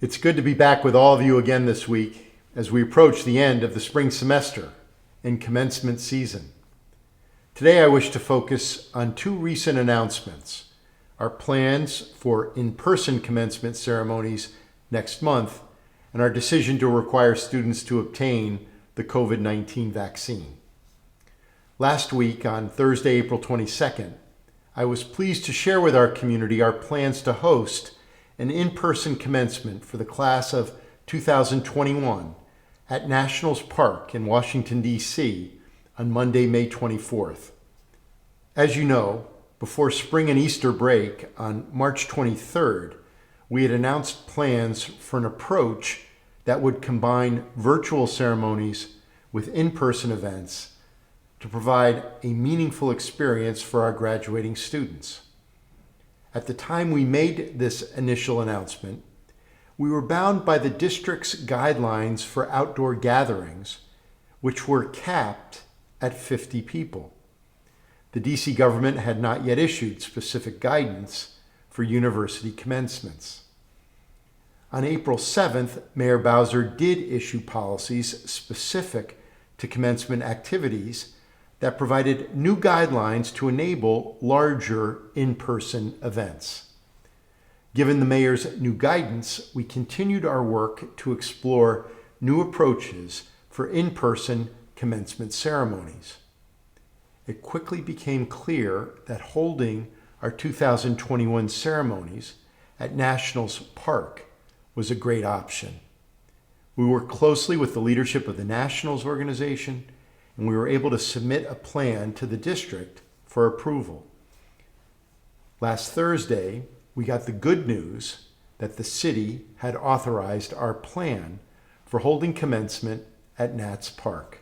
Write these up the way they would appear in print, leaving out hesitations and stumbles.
It's good to be back with all of you again this week as we approach the end of the spring semester and commencement season. Today I wish to focus on two recent announcements: our plans for in-person commencement ceremonies next month and our decision to require students to obtain the COVID-19 vaccine. Last week, on Thursday, April 22nd, I was pleased to share with our community our plans to host an in-person commencement for the class of 2021 at Nationals Park in Washington, D.C. on Monday, May 24th. As you know, before spring and Easter break on March 23rd, we had announced plans for an approach that would combine virtual ceremonies with in-person events to provide a meaningful experience for our graduating students. At the time we made this initial announcement, we were bound by the district's guidelines for outdoor gatherings, which were capped at 50 people. The DC government had not yet issued specific guidance for university commencements. On April 7th, Mayor Bowser did issue policies specific to commencement activities that provided new guidelines to enable larger in-person events. Given the mayor's new guidance, we continued our work to explore new approaches for in-person commencement ceremonies. It quickly became clear that holding our 2021 ceremonies at Nationals Park was a great option. We worked closely with the leadership of the Nationals organization, and we were able to submit a plan to the district for approval. Last Thursday, we got the good news that the city had authorized our plan for holding commencement at Nats Park.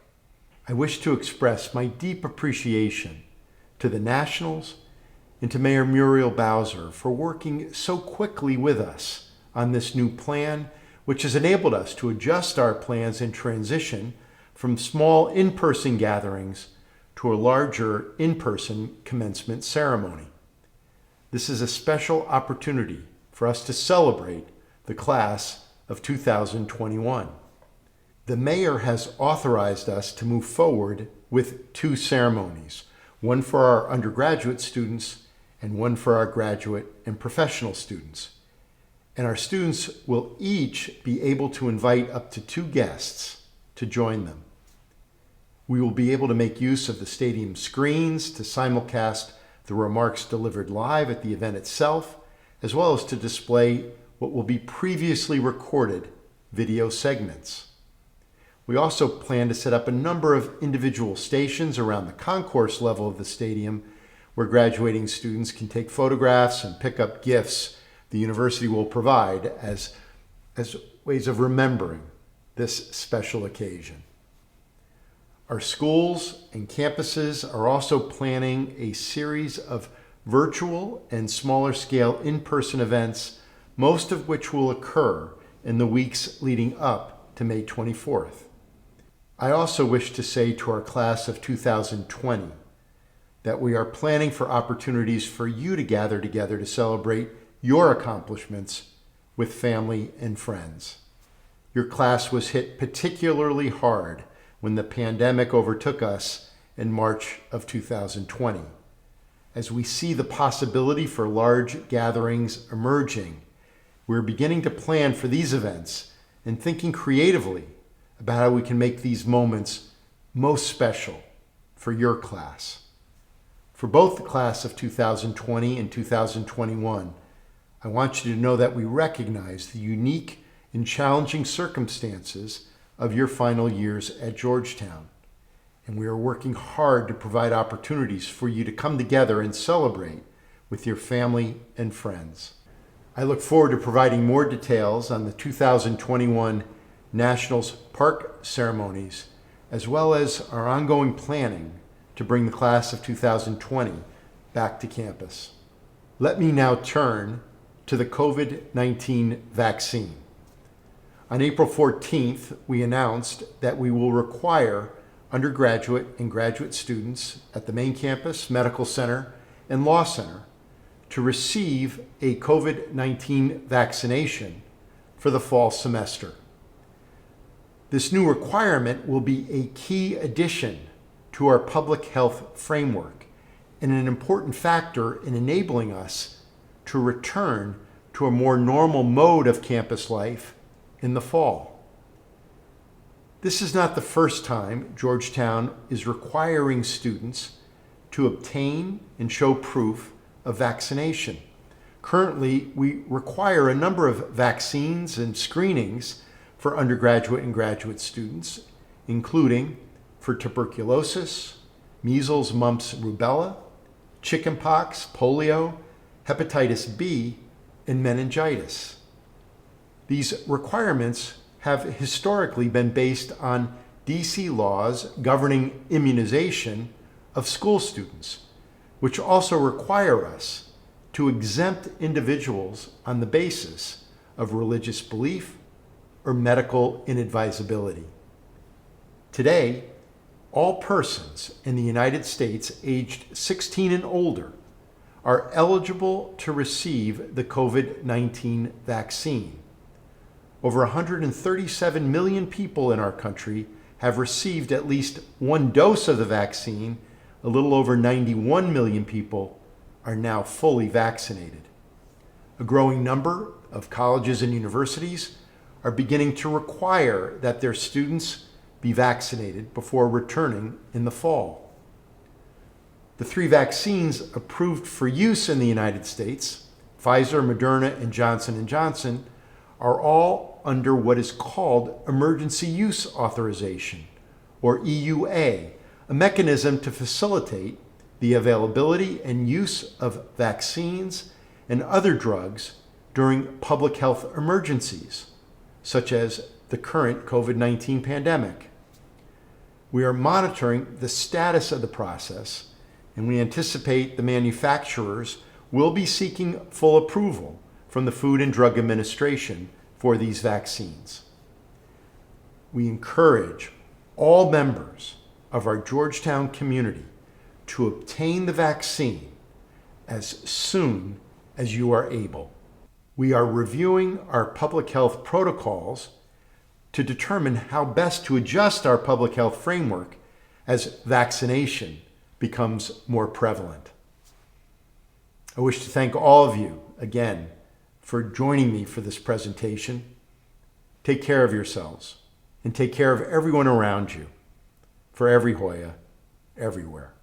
I wish to express my deep appreciation to the Nationals and to Mayor Muriel Bowser for working so quickly with us on this new plan, which has enabled us to adjust our plans in transition from small in-person gatherings to a larger in-person commencement ceremony. This is a special opportunity for us to celebrate the class of 2021. The mayor has authorized us to move forward with two ceremonies, one for our undergraduate students and one for our graduate and professional students. And our students will each be able to invite up to 2 guests to join them. We will be able to make use of the stadium screens to simulcast the remarks delivered live at the event itself, as well as to display what will be previously recorded video segments. We also plan to set up a number of individual stations around the concourse level of the stadium where graduating students can take photographs and pick up gifts the university will provide as ways of remembering this special occasion. Our schools and campuses are also planning a series of virtual and smaller scale in-person events, most of which will occur in the weeks leading up to May 24th. I also wish to say to our class of 2020 that we are planning for opportunities for you to gather together to celebrate your accomplishments with family and friends. Your class was hit particularly hard when the pandemic overtook us in March of 2020. As we see the possibility for large gatherings emerging, we're beginning to plan for these events and thinking creatively about how we can make these moments most special for your class. For both the class of 2020 and 2021, I want you to know that we recognize the unique and challenging circumstances of your final years at Georgetown, and we are working hard to provide opportunities for you to come together and celebrate with your family and friends. I look forward to providing more details on the 2021 Nationals Park ceremonies, as well as our ongoing planning to bring the class of 2020 back to campus. Let me now turn to the COVID-19 vaccine. On April 14th, we announced that we will require undergraduate and graduate students at the main campus, medical center, and law center to receive a COVID-19 vaccination for the fall semester. This new requirement will be a key addition to our public health framework and an important factor in enabling us to return to a more normal mode of campus life in the fall. This is not the first time Georgetown is requiring students to obtain and show proof of vaccination. Currently, we require a number of vaccines and screenings for undergraduate and graduate students, including for tuberculosis, measles, mumps, rubella, chickenpox, polio, hepatitis B, and meningitis. These requirements have historically been based on DC laws governing immunization of school students, which also require us to exempt individuals on the basis of religious belief or medical inadvisability. Today, all persons in the United States aged 16 and older are eligible to receive the COVID-19 vaccine. Over 137 million people in our country have received at least one dose of the vaccine. A little over 91 million people are now fully vaccinated. A growing number of colleges and universities are beginning to require that their students be vaccinated before returning in the fall. The 3 vaccines approved for use in the United States, Pfizer, Moderna, and Johnson & Johnson, are all under what is called Emergency Use Authorization, or EUA, a mechanism to facilitate the availability and use of vaccines and other drugs during public health emergencies, such as the current COVID-19 pandemic. We are monitoring the status of the process, and we anticipate the manufacturers will be seeking full approval from the Food and Drug Administration for these vaccines. We encourage all members of our Georgetown community to obtain the vaccine as soon as you are able. We are reviewing our public health protocols to determine how best to adjust our public health framework as vaccination becomes more prevalent. I wish to thank all of you again for joining me for this presentation. Take care of yourselves and take care of everyone around you. For every Hoya, everywhere.